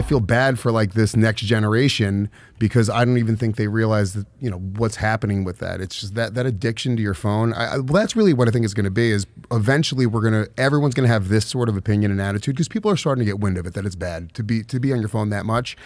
feel bad for like this next generation because I don't even think they realize that, you know, what's happening with that. It's just that addiction to your phone. Well, that's really what I think it's going to be. Is eventually everyone's going to have this sort of opinion and attitude because people are starting to get wind of it that it's bad to be on your phone that much.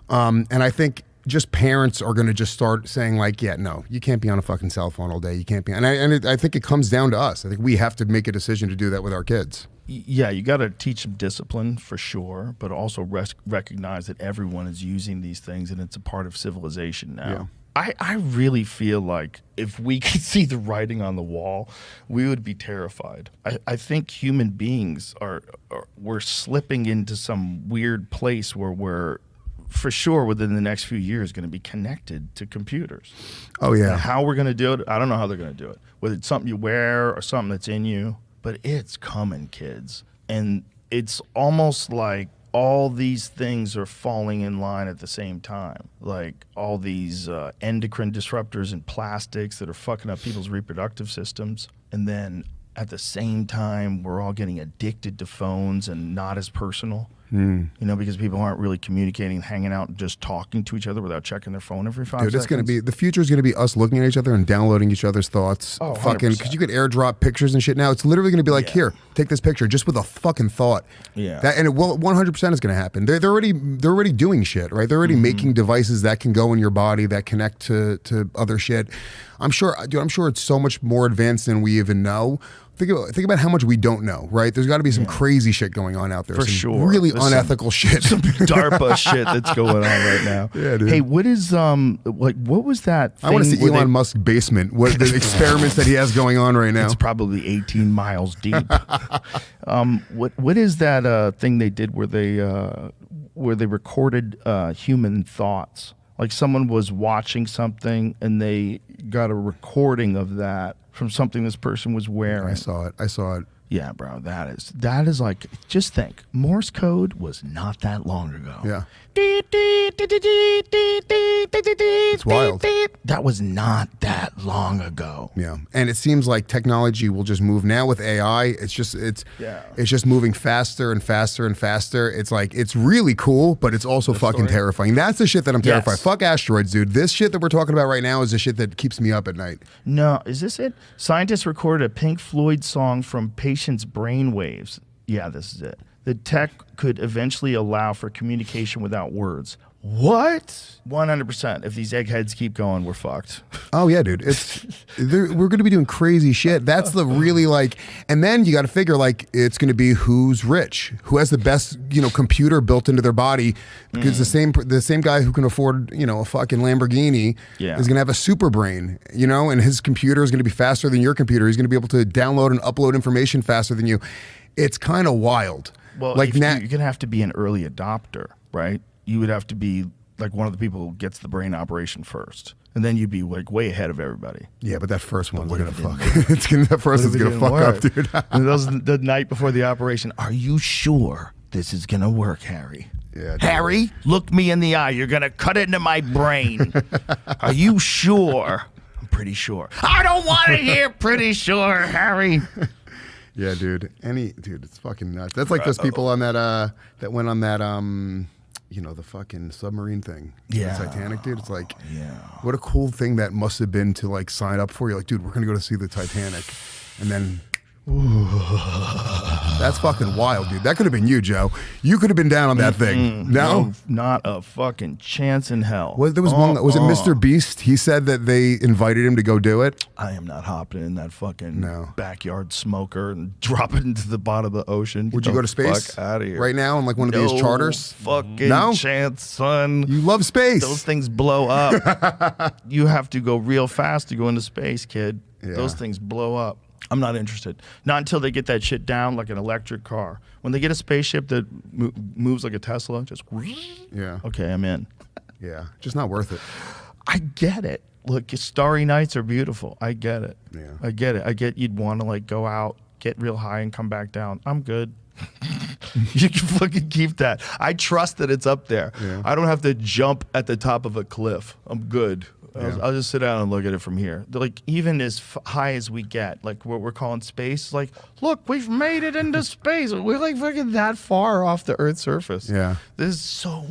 And I think just parents are going to just start saying like, yeah, no, you can't be on a fucking cell phone all day. You can't be. And I think it comes down to us. I think we have to make a decision to do that with our kids. Yeah, you got to teach them discipline for sure, but also recognize that everyone is using these things and it's a part of civilization now. Yeah. I really feel like if we could see the writing on the wall, we would be terrified. I think human beings we're slipping into some weird place where we're, for sure, within the next few years, going to be connected to computers. Oh, yeah. And how we're going to do it, I don't know how they're going to do it. Whether it's something you wear or something that's in you. But it's coming, kids. And it's almost like all these things are falling in line at the same time. Like all these endocrine disruptors and plastics that are fucking up people's reproductive systems. And then at the same time, we're all getting addicted to phones and not as personal. You know, because people aren't really communicating, hanging out, and just talking to each other without checking their phone every 5 seconds. Dude, it's going to be, the future is going to be us looking at each other and downloading each other's thoughts. Oh, fucking, because you could airdrop pictures and shit now. It's literally going to be like, here, take this picture, just with a fucking thought. Yeah. And it will 100% is going to happen. They're already doing shit, right? They're already making devices that can go in your body that connect to other shit. I'm sure it's so much more advanced than we even know. Think about how much we don't know, right? There's got to be some crazy shit going on out there. For sure. Really unethical shit. Some DARPA shit that's going on right now. Yeah, dude. Hey, what is, what was that thing? I want to see Elon Musk's basement. What the experiments that he has going on right now? It's probably 18 miles deep. What is that thing they did where they recorded human thoughts? Like someone was watching something and they got a recording of that from something this person was wearing. I saw it. Yeah, bro, that is like, just think, Morse code was not that long ago. Yeah. It's wild. That was not that long ago. Yeah, and it seems like technology will just move now with AI. It's just moving faster and faster and faster. It's like, it's really cool, but it's also fucking terrifying. That's the shit that I'm terrified. Fuck asteroids, dude. This shit that we're talking about right now is the shit that keeps me up at night. No, is this it? Scientists recorded a Pink Floyd song from patients' brainwaves. Yeah, this is it. The tech could eventually allow for communication without words. What? 100%. If these eggheads keep going, we're fucked. Oh yeah, dude. We're going to be doing crazy shit. That's the really like, and then you got to figure like it's going to be who's rich, who has the best, computer built into their body, because the same guy who can afford, a fucking Lamborghini is going to have a super brain, and his computer is going to be faster than your computer. He's going to be able to download and upload information faster than you. It's kind of wild. Well, like you're going to have to be an early adopter, right? You would have to be like one of the people who gets the brain operation first. And then you'd be like way ahead of everybody. Yeah, but that first one's going to fuck. That first one's going to fuck up, dude. And those the night before the operation, are you sure this is going to work, Harry? Yeah, Harry, look me in the eye. You're going to cut into my brain. Are you sure? I'm pretty sure. I don't want to hear pretty sure, Harry. Yeah, dude. It's fucking nuts. That's like those people on that that went on that the fucking submarine thing. Yeah. The Titanic, dude. It's like, what a cool thing that must have been to like sign up for. You're like, dude, we're gonna go to see the Titanic, and then. That's fucking wild, dude. That could have been you, Joe. You could have been down on that thing. No, not a fucking chance in hell. There was one. Was it Mr. Beast? He said that they invited him to go do it. I am not hopping in that fucking backyard smoker and dropping it into the bottom of the ocean. Would you go to space? Fuck out of here right now on like one of these charters? Fucking chance, son. You love space. Those things blow up. You have to go real fast to go into space, kid. Yeah. Those things blow up. I'm not interested. Not until they get that shit down like an electric car. When they get a spaceship that moves like a Tesla, just okay, I'm in. Yeah, just not worth it. I get it. Look, starry nights are beautiful. I get it. Yeah, I get it. I get you'd want to like go out, get real high, and come back down. I'm good. You can fucking keep that. I trust that it's up there. Yeah. I don't have to jump at the top of a cliff. I'm good. I'll just sit down and look at it from here. They're like, even as high as we get, like what we're calling space, like, look, we've made it into space. We're like fucking that far off the Earth's surface. Yeah. There's so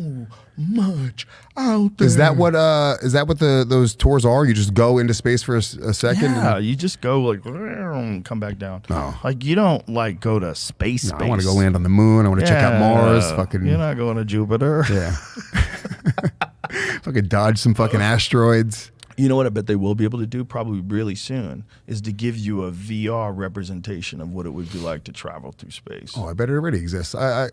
much out there. Is that what those tours are? You just go into space for a second? Yeah, you just go like come back down. No. Like you don't like go to space. No, I want to go land on the moon. I want to check out Mars. Fucking. You're not going to Jupiter. Yeah. Fucking dodge some fucking asteroids. You know what I bet they will be able to do probably really soon is to give you a VR representation of what it would be like to travel through space. Oh, I bet it already exists. I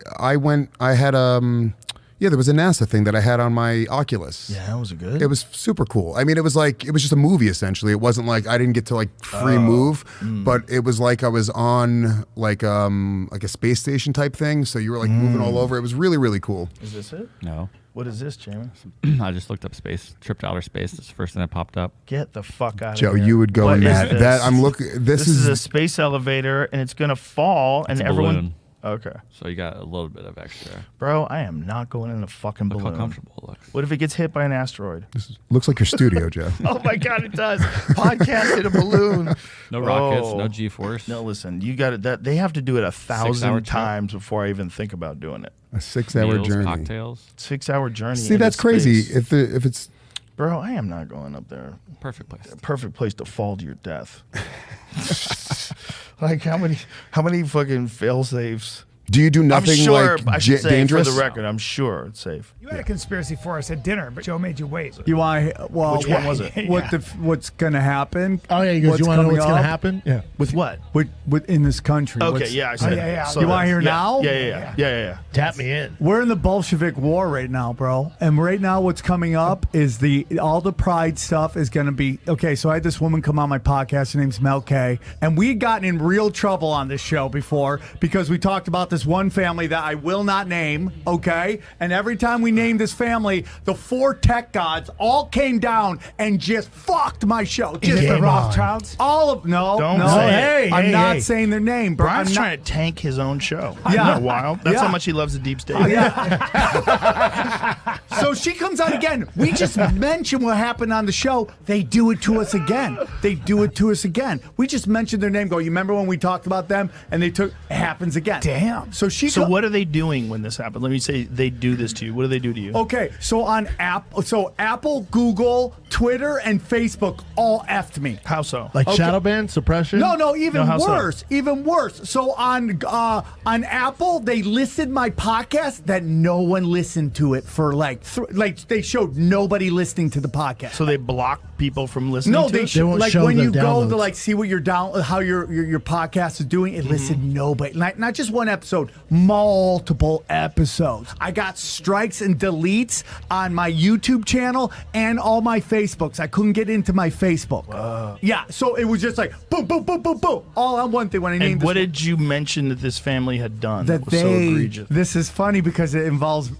had there was a NASA thing that I had on my Oculus. Yeah, was it good? It was super cool. I mean, it was just a movie essentially. It wasn't like I didn't get to like free move, but it was like I was on like a space station type thing. So you were like moving all over. It was really, really cool. Is this it? No. What is this, Jamie? I just looked up space, tripped outer space. That's the first thing that popped up. Get the fuck out Joe, of here. you would go What in is that. this? That I'm looking. This is a space elevator, and it's gonna fall, and It's a everyone. balloon. Okay, So you got a little bit of extra. bro, I am not going in a fucking Look balloon. how comfortable it looks. What if it gets hit by an asteroid? looks like your studio, Joe. Oh my god, it does. Podcast in a balloon. No rockets, Oh. no G-force. No, listen, you got it. That they have to do it 1,000 6-hour trip. times before I even think about doing it. A 6-hour Meals, journey. cocktails. 6-hour journey. See, into that's crazy. space. If it's Bro, I am not going up there. Perfect place. Perfect place to fall to your death. Like how many fucking fail safes? do you do nothing I'm sure, like I should say dangerous? for the record, I'm sure it's safe. You had a conspiracy for us at dinner, but Joe made you wait. You want? Well, Which one was it? What's going to happen? Oh yeah, he goes, What's you want to know coming what's going to up? happen? Yeah. With what? With in this country? Okay, What's- yeah, I said. yeah, So You wanna that- hear yeah, now? Yeah. Tap me in. We're in the Bolshevik War right now, bro. And right now, what's coming up is all the pride stuff is going to be okay. So I had this woman come on my podcast. Her name's Mel K, and we had gotten in real trouble on this show before because we talked about this one family that I will not name. Okay, and every time we named this family, the 4 tech gods all came down and just fucked my show. Is Just it the Game on. Rothschilds? all of no, Don't no. say it. Hey, I'm hey, not hey. saying their name, bro. Brian's I'm not- trying to tank his own show. Yeah. Isn't that wild? That's Yeah. how much he loves the deep state. So she comes on again. We just mentioned what happened on the show. They do it to us again. We just mentioned their name. Go, you remember when we talked about them and they took it happens again. Damn. So she So what are they doing when this happens? Let me say they do this to you. What do they do to you? Okay, so on Apple, Google, Twitter, and Facebook all effed me. How so? Like Okay. shadow ban suppression. No, even how so? worse. Even worse. So on Apple, they listed my podcast that no one listened to it for like they showed nobody listening to the podcast. So they block people from listening No, to they it? should won't like show when the you go to downloads. like see what your how your podcast is doing. It listed nobody, not just one episode, multiple episodes. I got strikes and deletes on my YouTube channel and all my Facebooks. I couldn't get into my Facebook. Yeah, so it was just like boom, boom, boom, boom, boom, all on one thing when I named And this what one. did you mention that this family had done That was so egregious? this is funny because it involves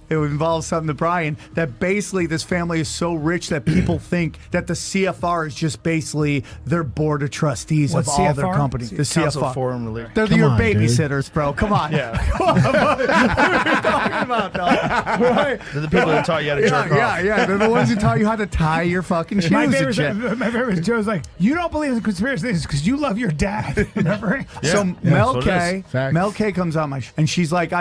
something to Brian, that basically this family is so rich that people think that the CFR is just basically their board of trustees What's of all their CFR? companies. The Council CFR. Foreign Religion. They're Come your on, dude. babysitters, bro. Come on. Yeah. Come on, buddy. What are we talking about, dog? Right? They're the people that taught you how to jerk off. Yeah. They're the ones who taught you how to tie your fucking shoes My and favorite, shit. my favorite is Joe's like, you don't believe in conspiracy theories because you love your dad. Remember? So Yeah, Mel so it K, is. Facts. Mel K comes on my and she's like,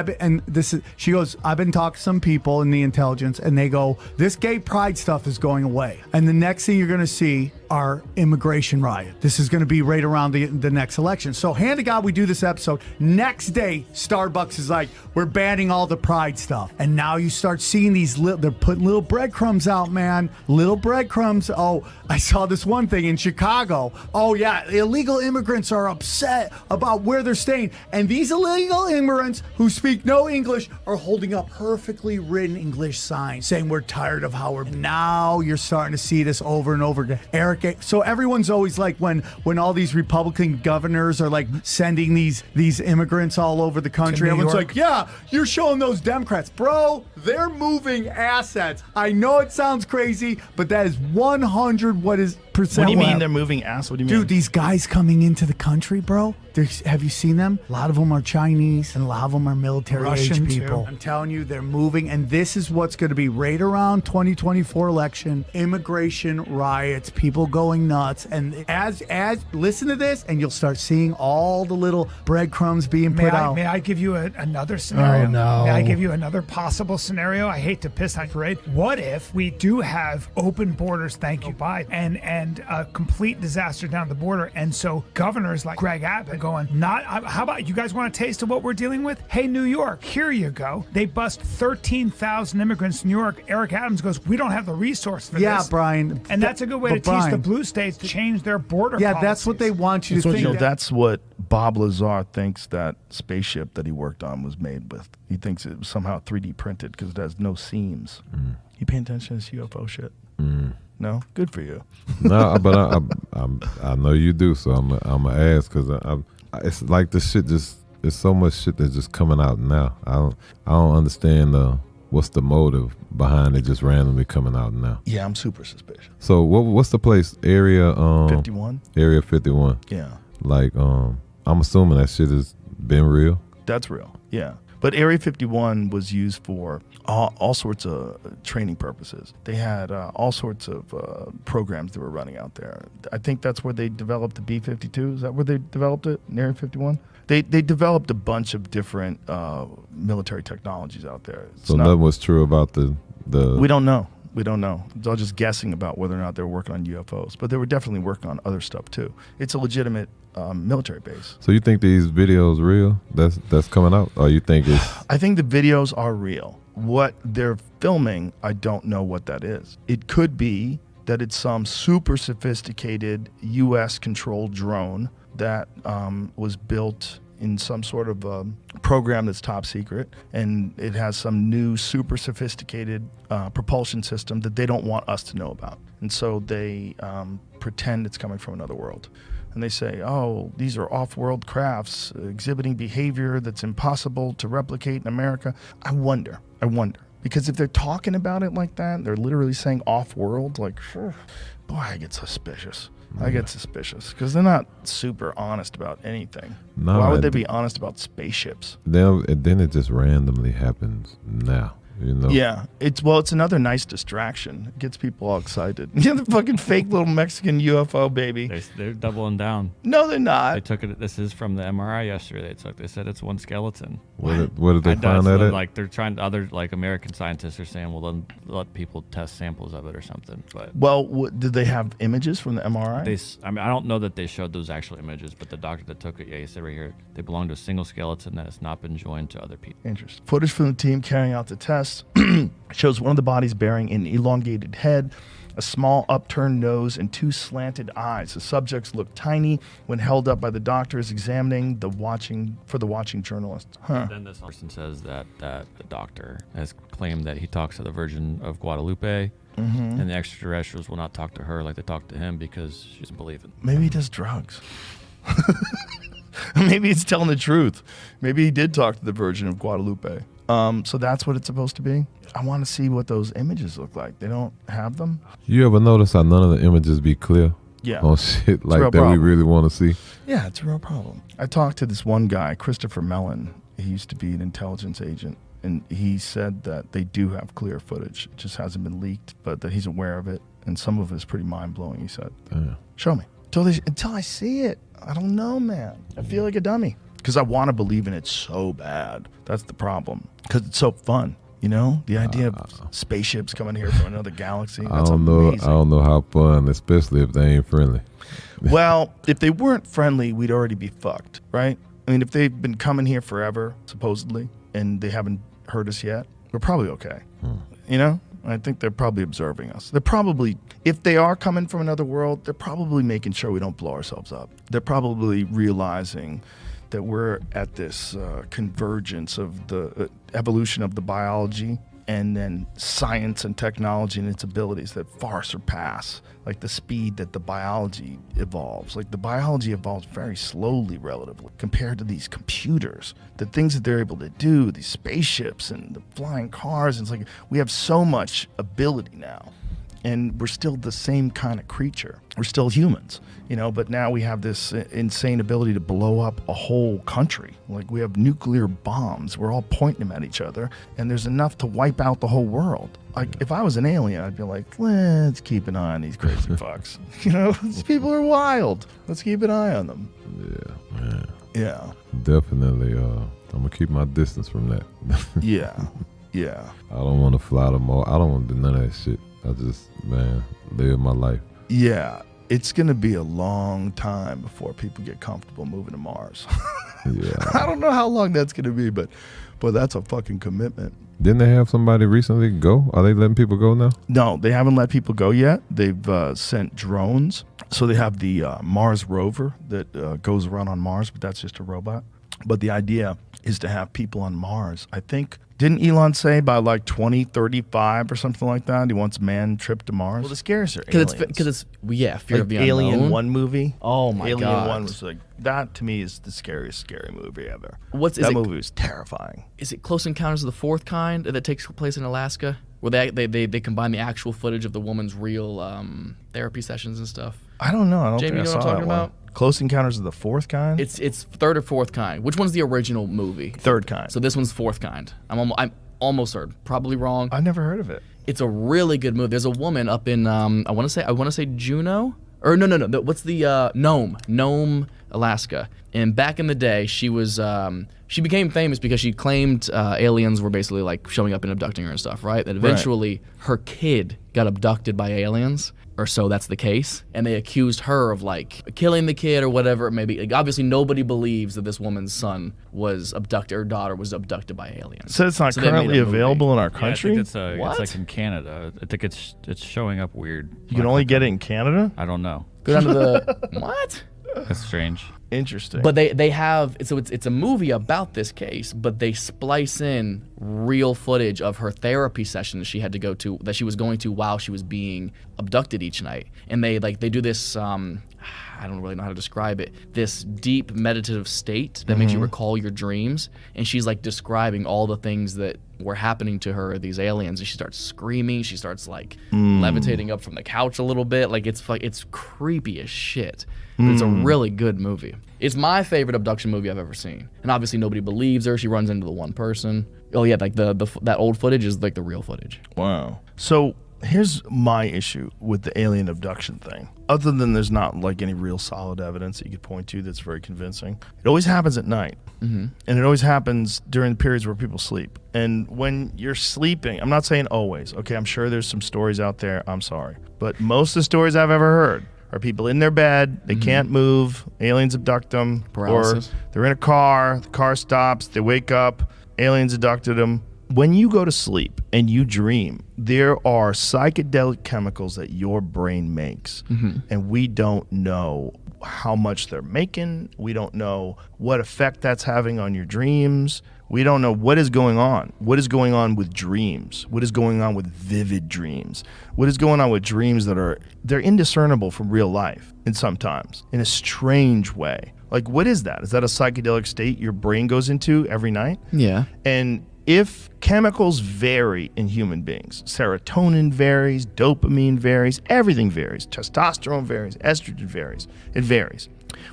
she goes, I've been talking to some people in the intelligence, and they go, this gay pride stuff is going away, and the next thing you're going to see are immigration riot. This is going to be right around the next election. So hand to God, we do this episode. Next day, Starbucks is like, we're banning all the pride stuff, and now you start seeing these they're putting little breadcrumbs out, man. Little breadcrumbs. Oh, I saw this one thing in Chicago. Oh yeah, illegal immigrants are upset about where they're staying, and these illegal immigrants who speak no English are holding up perfectly written English signs saying we're tired of how we're. Now you're starting to see this over and over again. Eric, so everyone's always like when all these Republican governors are like sending these immigrants all over the country. To New Everyone's York. like, yeah, you're showing those Democrats, bro. They're moving assets. I know it sounds crazy, but that is 100% 100%. What do you mean lab. they're moving ass? What do you mean? Dude, these guys coming into the country, bro. Have you seen them? A lot of them are Chinese, and a lot of them are military Russian, age people. too. I'm telling you, they're moving, and this is what's going to be right around 2024 election, immigration riots, people going nuts, and as listen to this, and you'll start seeing all the little breadcrumbs being put out. May I give you another scenario? Oh, no. May I give you another possible scenario? I hate to piss on parade. What if we do have open borders, thank you, Biden, and a complete disaster down the border, and so governors like Greg Abbott going, how about you guys want a taste of what we're dealing with? Hey, New York, here you go. They bust 13,000 immigrants in New York. Eric Adams goes, we don't have the resource for this. Yeah, Brian. And that's a good way to teach the blue states to change their border policies. That's what they want you to think. That's what Bob Lazar thinks that spaceship that he worked on was made with. He thinks it was somehow 3D printed because it has no seams. You paying attention to this UFO shit? No? Good for you. No, but I know you do, so I'm gonna ask because it's like the shit just. There's so much shit that's just coming out now. I don't understand what's the motive behind it just randomly coming out now. Yeah, I'm super suspicious. So what's the place? Area 51? Area 51. Yeah. Like I'm assuming that shit has been real. That's real. Yeah. But Area 51 was used for all sorts of training purposes. They had all sorts of programs that were running out there. I think that's where they developed the B-52. Is that where they developed it, in Area 51? They developed a bunch of different military technologies out there. So nothing was true about the... We don't know. We don't know. It's all just guessing about whether or not they were working on UFOs. But they were definitely working on other stuff, too. It's a legitimate military base. So you think these videos real that's coming out? Or you think it's... I think the videos are real. What they're filming, I don't know what that is. It could be that it's some super sophisticated U.S.-controlled drone that was built in some sort of program that's top secret, and it has some new super sophisticated propulsion system that they don't want us to know about. And so they pretend it's coming from another world. And they say, oh, these are off-world crafts exhibiting behavior that's impossible to replicate in America. I wonder. Because if they're talking about it like that, they're literally saying off-world, like, boy, I get suspicious. Because they're not super honest about anything. No, why would they be honest about spaceships? Then it just randomly happens now. You know? Yeah, it's another nice distraction. It gets people all excited. Yeah, the fucking fake little Mexican UFO baby. They're doubling down. No, they're not. They took it. This is from the MRI yesterday. They said it's one skeleton. Where did they find that at? Like they're trying. Other like American scientists are saying, well, then let people test samples of it or something. But did they have images from the MRI? I don't know that they showed those actual images, but the doctor that took it, he said right here, they belong to a single skeleton that has not been joined to other people. Interesting. Footage from the team carrying out the test shows one of the bodies bearing an elongated head, a small upturned nose, and two slanted eyes. The subjects look tiny when held up by the doctors examining the watching journalists. Then this person says that the doctor has claimed that he talks to the Virgin of Guadalupe, and the extraterrestrials will not talk to her like they talk to him because she doesn't believe it. Maybe he does drugs. Maybe he's telling the truth. Maybe he did talk to the Virgin of Guadalupe. So that's what it's supposed to be. I want to see what those images look like. They don't have them. You ever notice how none of the images be clear? Yeah. On shit like that problem. we really want to see? Yeah, it's a real problem. I talked to this one guy, Christopher Mellon. He used to be an intelligence agent, and he said that they do have clear footage. It just hasn't been leaked, but that he's aware of it, and some of it is pretty mind-blowing, he said. Damn. Show me. Until I see it. I don't know, man. I feel like a dummy. Because I want to believe in it so bad. That's the problem. Because it's so fun. You know, the idea of spaceships coming here from another galaxy. That's amazing. I don't know how fun, especially if they ain't friendly. Well, if they weren't friendly, we'd already be fucked, right? I mean, if they've been coming here forever, supposedly, and they haven't hurt us yet, we're probably okay. You know? I think they're probably observing us. They're probably, if they are coming from another world, they're probably making sure we don't blow ourselves up. They're probably realizing that we're at this convergence of the evolution of the biology and then science and technology and its abilities that far surpass like the speed that the biology evolves. Like the biology evolves very slowly relatively compared to these computers. The things that they're able to do, these spaceships and the flying cars, and it's like we have so much ability now. and we're still the same kind of creature. We're still humans, but now we have this insane ability to blow up a whole country. Like, we have nuclear bombs. We're all pointing them at each other, and there's enough to wipe out the whole world. Like, if I was an alien, I'd be like, let's keep an eye on these crazy fucks. These people are wild. Let's keep an eye on them. Yeah, man. Yeah. Definitely. I'm gonna keep my distance from that. Yeah. I don't want to fly to Mars. I don't want to do none of that shit. I just, man, live my life. Yeah. It's going to be a long time before people get comfortable moving to Mars. Yeah. I don't know how long that's going to be, but that's a fucking commitment. Didn't they have somebody recently go? Are they letting people go now? No, they haven't let people go yet. They've sent drones. So they have the Mars rover that goes around on Mars, but that's just a robot. But the idea is to have people on Mars. I think, didn't Elon say by like 2035 or something like that? He wants man trip to Mars. Well, the scariest are aliens. Because it's fear like of the Alien unknown. 1 movie. Oh my Alien God. 1 was like, that to me is the scariest scary movie ever. That movie was terrifying. Is it Close Encounters of the Fourth Kind that takes place in Alaska, where they combine the actual footage of the woman's real therapy sessions and stuff? I don't know. I don't Jamie, think you I know saw what I'm that talking one. Close Encounters of the Fourth Kind? It's third or fourth kind. Which one's the original movie? Third kind. So this one's fourth kind. I'm almost certain. Probably wrong. I never heard of it. It's a really good movie. There's a woman up in I want to say Juneau, or no. What's the Nome, Alaska? And back in the day, she was she became famous because she claimed aliens were basically like showing up and abducting her and stuff, right? That eventually her kid got abducted by aliens. Or so that's the case, and they accused her of like killing the kid or whatever it may be. Like, obviously, nobody believes that this woman's son was abducted or daughter was abducted by aliens. So it's not they made currently a movie. available in our Yeah, I country? think it's What? like in Canada. I think it's showing up weird. You can only get it in Canada? I don't know. Go down to the what? That's strange. Interesting. But they have it's a movie about this case, but they splice in real footage of her therapy session that she had to go to, that she was going to while she was being abducted each night, and they do this. I don't really know how to describe it. This deep meditative state that makes you recall your dreams, and she's like describing all the things that were happening to her, these aliens, and she starts screaming. She starts like levitating up from the couch a little bit. Like it's creepy as shit. But it's a really good movie. It's my favorite abduction movie I've ever seen. And obviously nobody believes her. She runs into the one person. Oh yeah, like that old footage is like the real footage. Wow. So here's my issue with the alien abduction thing. Other than there's not like any real solid evidence that you could point to that's very convincing. It always happens at night. And it always happens during the periods where people sleep. And when you're sleeping, I'm not saying always. Okay, I'm sure there's some stories out there. I'm sorry. But most of the stories I've ever heard are people in their bed, they can't move, aliens abduct them, Paralysis. or they're in a car, the car stops, they wake up, aliens abducted them. When you go to sleep and you dream, there are psychedelic chemicals that your brain makes, and we don't know how much they're making. We don't know what effect that's having on your dreams. We don't know what is going on. What is going on with dreams? What is going on with vivid dreams? What is going on with dreams they're indiscernible from real life, and sometimes in a strange way. Like, what is that? Is that a psychedelic state your brain goes into every night? Yeah. And if chemicals vary in human beings, serotonin varies, dopamine varies, everything varies, testosterone varies, estrogen varies, it varies.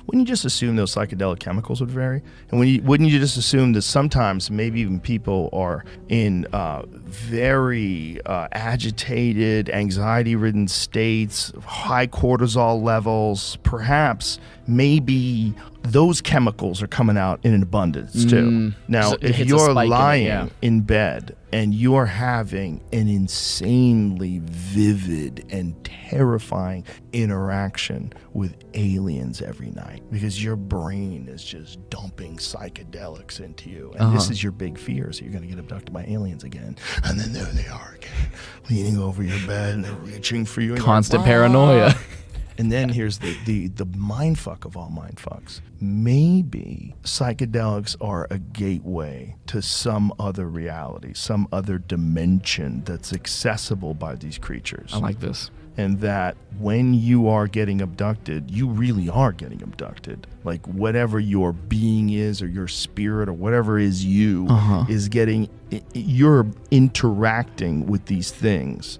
Wouldn't you just assume those psychedelic chemicals would vary? And wouldn't you just assume that sometimes maybe even people are in very agitated, anxiety-ridden states, high cortisol levels, perhaps maybe those chemicals are coming out in an abundance too. Now, So it if hits a you're spike in it, lying yeah. in bed and you're having an insanely vivid and terrifying interaction with aliens every night because your brain is just dumping psychedelics into you, and this is your big fear, so you're going to get abducted by aliens again, and then there they are again, leaning over your bed and they're reaching for you. And Constant paranoia. and then here's the mind fuck of all mind fucks. Maybe psychedelics are a gateway to some other reality, some other dimension that's accessible by these creatures. I like this. And that when you are getting abducted, you really are getting abducted. Like whatever your being is, or your spirit, or whatever is you, is getting, you're interacting with these things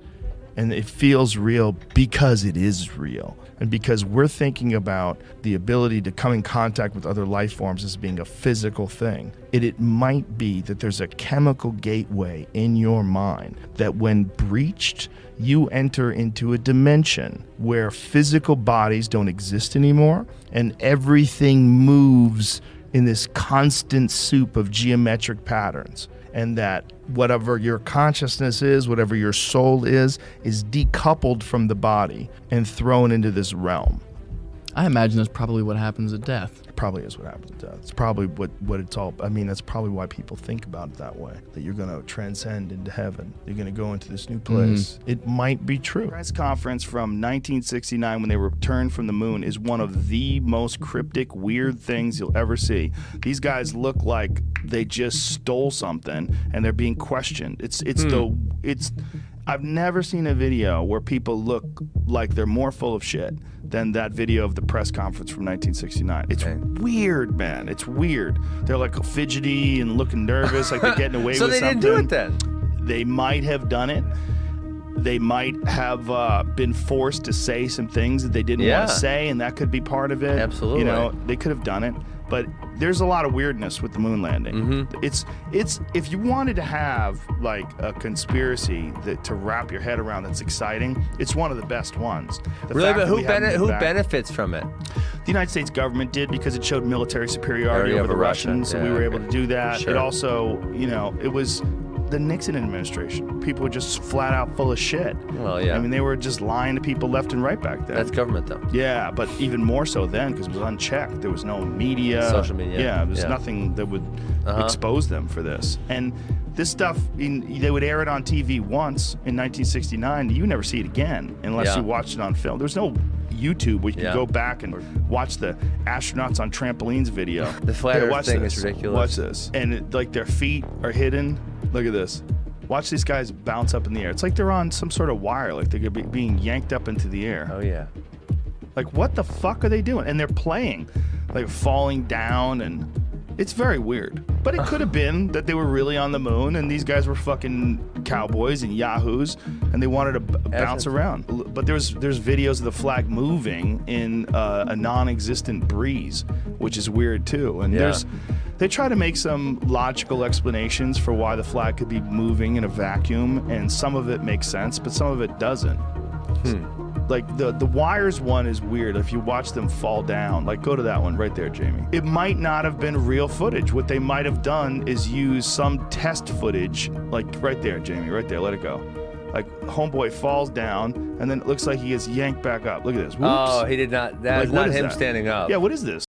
And it feels real because it is real. And because we're thinking about the ability to come in contact with other life forms as being a physical thing, it might be that there's a chemical gateway in your mind that when breached, you enter into a dimension where physical bodies don't exist anymore and everything moves in this constant soup of geometric patterns. And that whatever your consciousness is, whatever your soul is decoupled from the body and thrown into this realm. I imagine that's probably what happens at death. It probably is what happens at death. It's probably what it's all, I mean, that's probably why people think about it that way, that you're going to transcend into heaven. You're going to go into this new place. It might be true. The press conference from 1969 when they returned from the moon is one of the most cryptic, weird things you'll ever see. These guys look like they just stole something and they're being questioned. I've never seen a video where people look like they're more full of shit than that video of the press conference from 1969. It's weird, man. It's weird. They're like fidgety and looking nervous, like they're getting away with something. So they didn't do it then? They might have done it. They might have been forced to say some things that they didn't want to say, and that could be part of it. Absolutely. You know, they could have done it. But there's a lot of weirdness with the moon landing. It's if you wanted to have like a conspiracy to wrap your head around that's exciting, it's one of the best ones. Really, but who benefits from it? The United States government did because it showed military superiority over the Russians, so we were able to do that. Sure. It also, it was the Nixon administration. People were just flat out full of shit. Well, yeah. I mean, they were just lying to people left and right back then. That's government, though. Yeah, but even more so then because it was unchecked. There was no media. Social media. Yeah, there was nothing that would expose them for this. And this stuff, they would air it on TV once in 1969. You never see it again unless you watched it on film. There's no YouTube where you can go back and watch the astronauts on trampolines video. The flat Earth thing is ridiculous. Watch this. And like their feet are hidden. Look at this. Watch these guys bounce up in the air. It's like they're on some sort of wire, like they're being yanked up into the air. Oh, yeah. Like, what the fuck are they doing? And they're playing, like falling down, and it's very weird. But it could have been that they were really on the moon, and these guys were fucking cowboys and yahoos, and they wanted to bounce around. But there's videos of the flag moving in a non-existent breeze, which is weird too. And they try to make some logical explanations for why the flag could be moving in a vacuum, and some of it makes sense, but some of it doesn't. Like the wires one is weird. If you watch them fall down, like go to that one right there, Jamie. It might not have been real footage. What they might have done is use some test footage, like right there, Jamie, right there, let it go. Like homeboy falls down and then it looks like he gets yanked back up. Look at this. Whoops. Oh, he did not. That was not him standing up. Yeah, what is this?